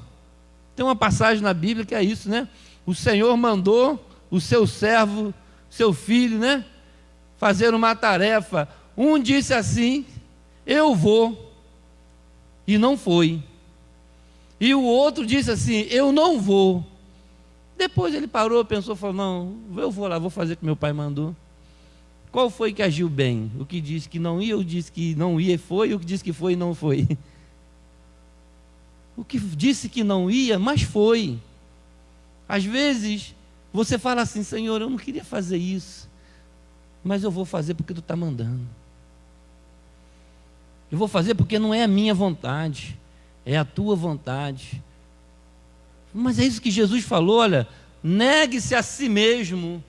Tem uma passagem na Bíblia que é isso, né? O Senhor mandou o seu servo, seu filho, né, fazer uma tarefa. Um disse assim: eu vou, e não foi. E o outro disse assim: eu não vou. Depois ele parou, pensou, falou: não, eu vou lá, vou fazer o que meu pai mandou. Qual foi que agiu bem? O que disse que não ia, o que disse que não ia e foi, o que disse que foi e não foi? O que disse que não ia, mas foi. Às vezes, você fala assim: Senhor, eu não queria fazer isso, mas eu vou fazer porque Tu está mandando. Eu vou fazer porque não é a minha vontade, é a Tua vontade. Mas é isso que Jesus falou, olha: negue-se a si mesmo,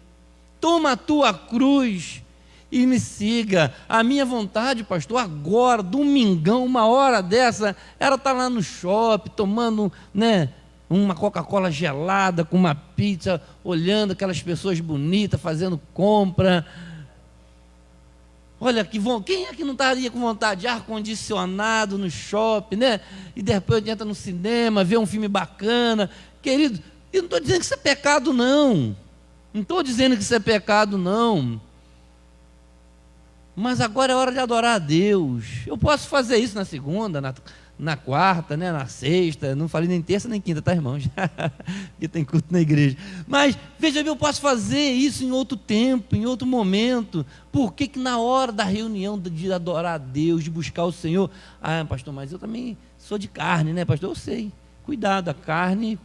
toma a tua cruz e me siga. A minha vontade, pastor, agora, domingão, uma hora dessa, era estar lá no shopping, tomando, né, uma Coca-Cola gelada, com uma pizza, olhando aquelas pessoas bonitas, fazendo compra. Olha, quem é que não estaria com vontade de ar-condicionado no shopping, né? E depois entra no cinema, vê um filme bacana. Querido, eu não estou dizendo que isso é pecado, não. Não estou dizendo que isso é pecado, não. Mas agora é hora de adorar a Deus. Eu posso fazer isso na segunda, na quarta, né, na sexta. Não falei nem terça nem quinta, tá, irmãos? Porque tem culto na igreja. Mas, veja bem, eu posso fazer isso em outro tempo, em outro momento. Por que na hora da reunião de adorar a Deus, de buscar o Senhor? Ah, pastor, mas eu também sou de carne, né, pastor? Eu sei. Cuidado, a carne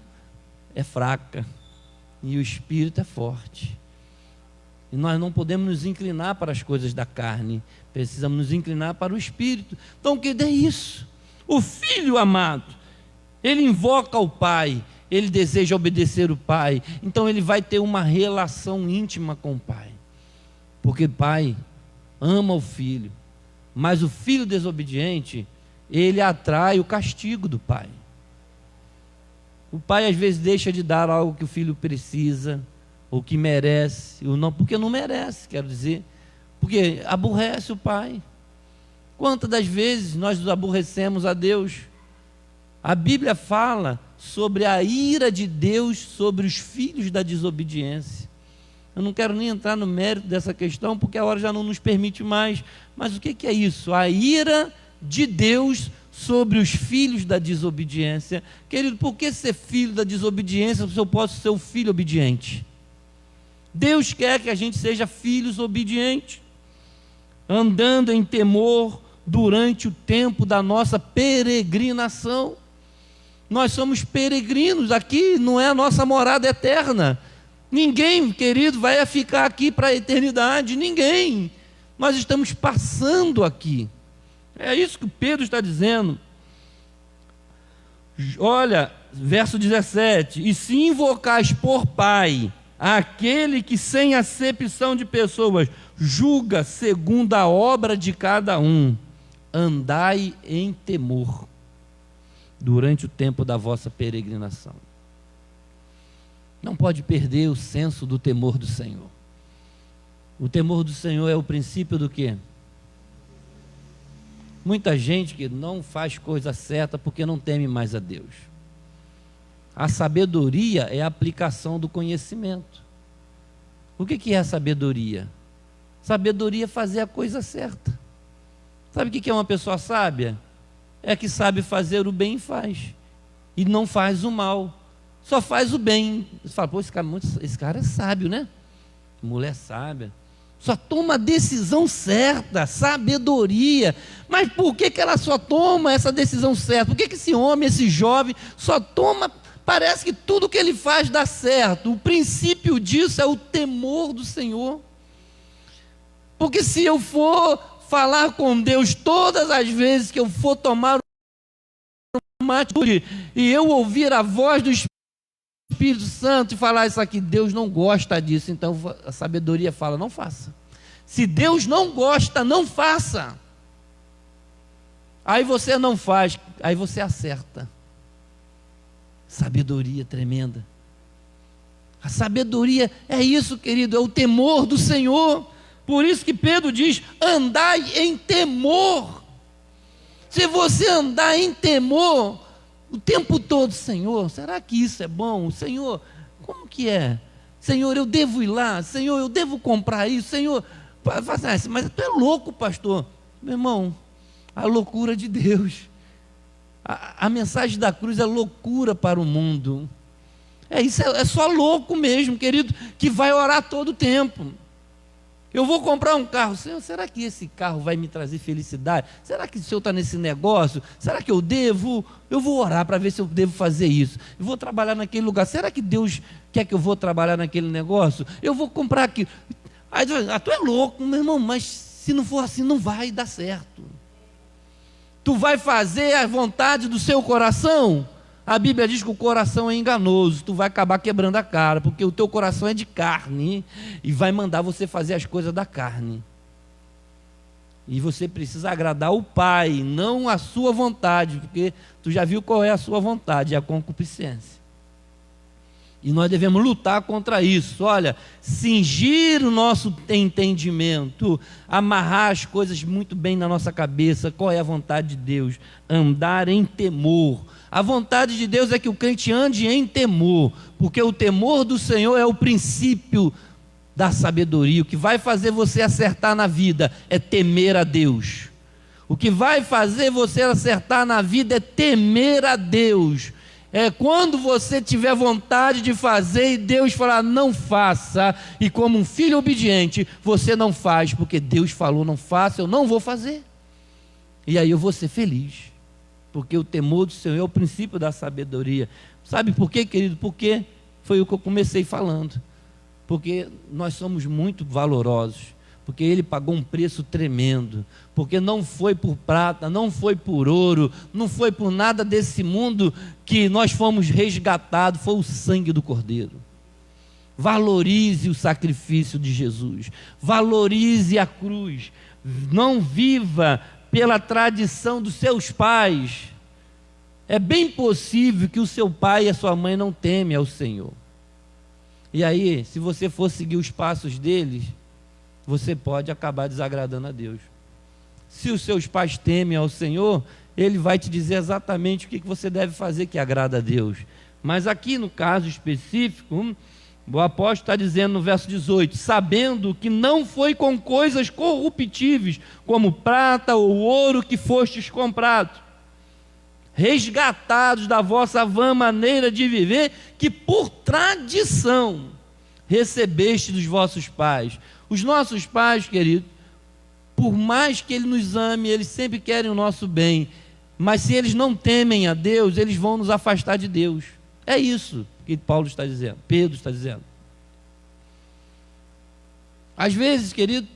é fraca e o espírito é forte. E nós não podemos nos inclinar para as coisas da carne, precisamos nos inclinar para o espírito. Então, o que é isso? O filho amado, ele invoca o pai, ele deseja obedecer o pai, então ele vai ter uma relação íntima com o pai, porque o pai ama o filho, mas o filho desobediente, ele atrai o castigo do pai. O pai às vezes deixa de dar algo que o filho precisa, ou que merece, ou não, porque não merece, quero dizer, porque aborrece o pai. Quantas das vezes nós nos aborrecemos a Deus? A Bíblia fala sobre a ira de Deus sobre os filhos da desobediência. Eu não quero nem entrar no mérito dessa questão, porque a hora já não nos permite mais. Mas o que é isso? A ira de Deus sobre os filhos da desobediência. Querido, por que ser filho da desobediência se eu posso ser o filho obediente? Deus quer que a gente seja filhos obedientes, andando em temor durante o tempo da nossa peregrinação. Nós somos peregrinos, aqui não é a nossa morada eterna. Ninguém, querido, vai ficar aqui para a eternidade, ninguém. Nós estamos passando aqui. É isso que Pedro está dizendo. Olha, verso 17: e se invocais por Pai aquele que sem acepção de pessoas julga segundo a obra de cada um, andai em temor durante o tempo da vossa peregrinação. Não pode perder o senso do temor do Senhor. O temor do Senhor é o princípio do quê? Muita gente que não faz coisa certa porque não teme mais a Deus. A sabedoria é a aplicação do conhecimento. O que é a sabedoria? Sabedoria é fazer a coisa certa. Sabe o que é uma pessoa sábia? É que sabe fazer o bem e faz, e não faz o mal, só faz o bem. Você fala, pô, esse cara é sábio, né? Mulher sábia, só toma a decisão certa, sabedoria. Mas por que ela só toma essa decisão certa? Por que esse homem, esse jovem, só toma, parece que tudo que ele faz dá certo? O princípio disso é o temor do Senhor. Porque se eu for falar com Deus todas as vezes que eu for tomar uma atitude e eu ouvir a voz do Espírito Santo e falar isso aqui, Deus não gosta disso, então a sabedoria fala, não faça. Se Deus não gosta, não faça. Aí você não faz, aí você acerta. Sabedoria tremenda. A sabedoria é isso, querido, é o temor do Senhor. Por isso que Pedro diz, andai em temor. Se você andar em temor o tempo todo, Senhor, será que isso é bom? Senhor, como que é? Senhor, eu devo ir lá? Senhor, eu devo comprar isso? Senhor, mas tu é louco, pastor. Meu irmão, a loucura de Deus. A mensagem da cruz é loucura para o mundo. Isso é só louco mesmo, querido, que vai orar todo o tempo. Eu vou comprar um carro, Senhor, será que esse carro vai me trazer felicidade? Será que o Senhor está nesse negócio? Será que eu devo? Eu vou orar para ver se eu devo fazer isso. Eu vou trabalhar naquele lugar, será que Deus quer que eu vou trabalhar naquele negócio? Eu vou comprar aquilo. Aí tu é louco, meu irmão, mas se não for assim, não vai dar certo. Tu vai fazer a vontade do seu coração? A Bíblia diz que o coração é enganoso, tu vai acabar quebrando a cara, porque o teu coração é de carne, e vai mandar você fazer as coisas da carne. E você precisa agradar o Pai, não a sua vontade, porque tu já viu qual é a sua vontade, é a concupiscência. E nós devemos lutar contra isso. Olha, cingir o nosso entendimento, amarrar as coisas muito bem na nossa cabeça. Qual é a vontade de Deus? Andar em temor. A vontade de Deus é que o crente ande em temor, porque o temor do Senhor é o princípio da sabedoria. O que vai fazer você acertar na vida é temer a Deus. O que vai fazer você acertar na vida é temer a Deus. É quando você tiver vontade de fazer e Deus falar não faça, e como um filho obediente, você não faz, porque Deus falou não faça, eu não vou fazer. E aí eu vou ser feliz, porque o temor do Senhor é o princípio da sabedoria. Sabe por quê, querido? Porque foi o que eu comecei falando. Porque nós somos muito valorosos, porque Ele pagou um preço tremendo, porque não foi por prata, não foi por ouro, não foi por nada desse mundo que nós fomos resgatados, foi o sangue do Cordeiro. Valorize o sacrifício de Jesus, valorize a cruz, não viva pela tradição dos seus pais, é bem possível que o seu pai e a sua mãe não temem ao Senhor. E aí, se você for seguir os passos deles, você pode acabar desagradando a Deus. Se os seus pais temem ao Senhor, Ele vai te dizer exatamente o que você deve fazer que agrada a Deus. Mas aqui no caso específico, o apóstolo está dizendo no verso 18: sabendo que não foi com coisas corruptíveis, como prata ou ouro, que fostes comprados, resgatados da vossa vã maneira de viver, que por tradição recebeste dos vossos pais. Os nossos pais, querido, por mais que Ele nos ame, eles sempre querem o nosso bem, mas se eles não temem a Deus, eles vão nos afastar de Deus. É isso que Paulo está dizendo, Pedro está dizendo. Às vezes, querido,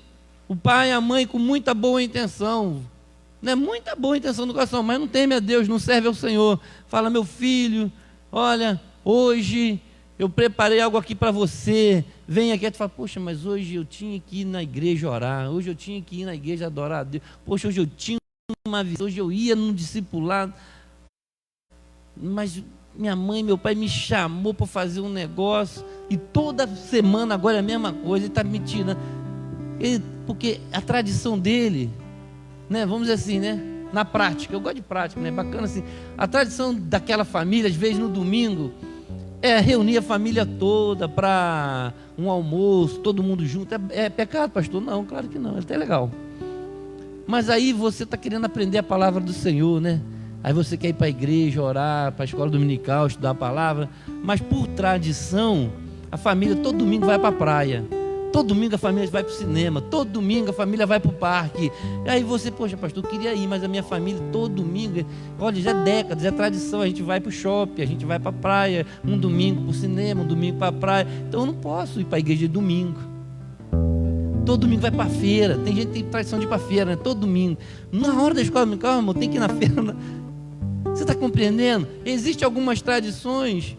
o pai e a mãe com muita boa intenção, né, muita boa intenção no coração, mas não teme a Deus, não serve ao Senhor. Fala: meu filho, olha, hoje eu preparei algo aqui para você, vem aqui. Tu fala: poxa, mas hoje eu tinha que ir na igreja orar, hoje eu tinha que ir na igreja adorar a Deus, poxa, hoje eu tinha uma visão, hoje eu ia num discipulado, mas minha mãe e meu pai me chamou para fazer um negócio, e toda semana agora é a mesma coisa, ele está me tirando, porque a tradição dele, né, vamos dizer assim, né, na prática, eu gosto de prática, né, bacana assim, a tradição daquela família, às vezes no domingo, é reunir a família toda para um almoço, todo mundo junto. É pecado, pastor? Não, claro que não, é até legal. Mas aí você está querendo aprender a palavra do Senhor, né? Aí você quer ir para a igreja, orar, para a escola dominical, estudar a palavra, mas por tradição, a família todo domingo vai para a praia, todo domingo a família vai para o cinema, todo domingo a família vai para o parque. E aí você: poxa, pastor, eu queria ir, mas a minha família todo domingo, olha, já é décadas, é tradição, a gente vai para o shopping, a gente vai para a praia, um domingo para o cinema, um domingo para a praia, então eu não posso ir para a igreja de domingo. Todo domingo vai para a feira, tem gente que tem tradição de ir para a feira, né? Todo domingo, na hora da escola dominical, irmão, tem que ir na feira. Você está compreendendo? Existem algumas tradições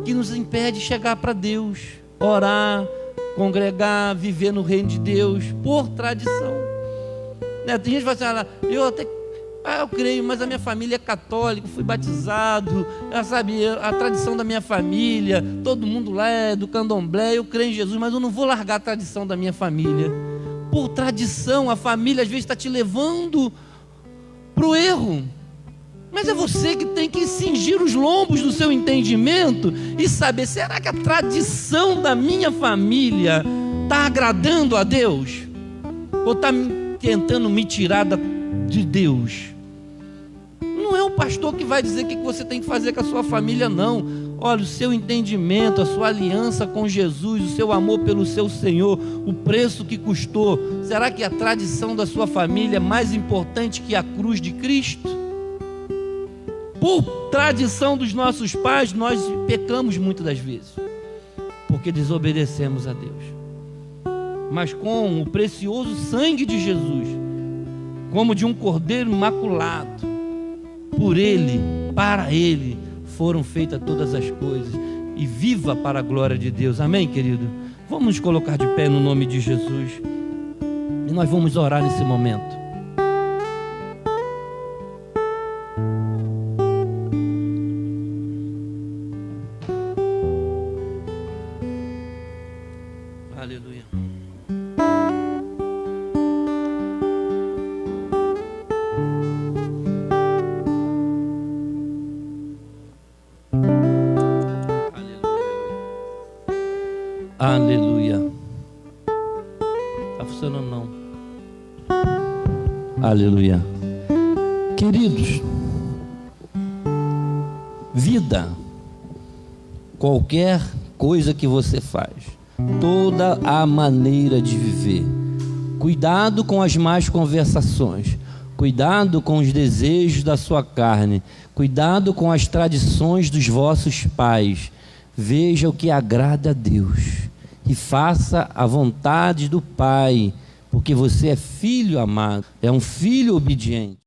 que nos impedem de chegar para Deus, orar, congregar, viver no reino de Deus, por tradição, né? Tem gente que fala assim: eu creio, mas a minha família é católica, fui batizado, sabe, a tradição da minha família, todo mundo lá é do candomblé, eu creio em Jesus, mas eu não vou largar a tradição da minha família. Por tradição, a família às vezes está te levando para o erro, mas é você que tem que cingir os lombos do seu entendimento e saber: será que a tradição da minha família está agradando a Deus? Ou está tentando me tirar de Deus? Não é o pastor que vai dizer o que você tem que fazer com a sua família, não. Olha, o seu entendimento, a sua aliança com Jesus, o seu amor pelo seu Senhor, o preço que custou. Será que a tradição da sua família é mais importante que a cruz de Cristo? Por tradição dos nossos pais, nós pecamos muitas das vezes, porque desobedecemos a Deus. Mas com o precioso sangue de Jesus, como de um cordeiro imaculado, por Ele, para Ele, foram feitas todas as coisas, e viva para a glória de Deus. Amém, querido? Vamos nos colocar de pé no nome de Jesus, e nós vamos orar nesse momento. Aleluia. Aleluia. Está funcionando não? Aleluia. Queridos, vida, qualquer coisa que você faz, toda a maneira de viver, cuidado com as más conversações, cuidado com os desejos da sua carne, cuidado com as tradições dos vossos pais. Veja o que agrada a Deus e faça a vontade do Pai, porque você é filho amado, é um filho obediente.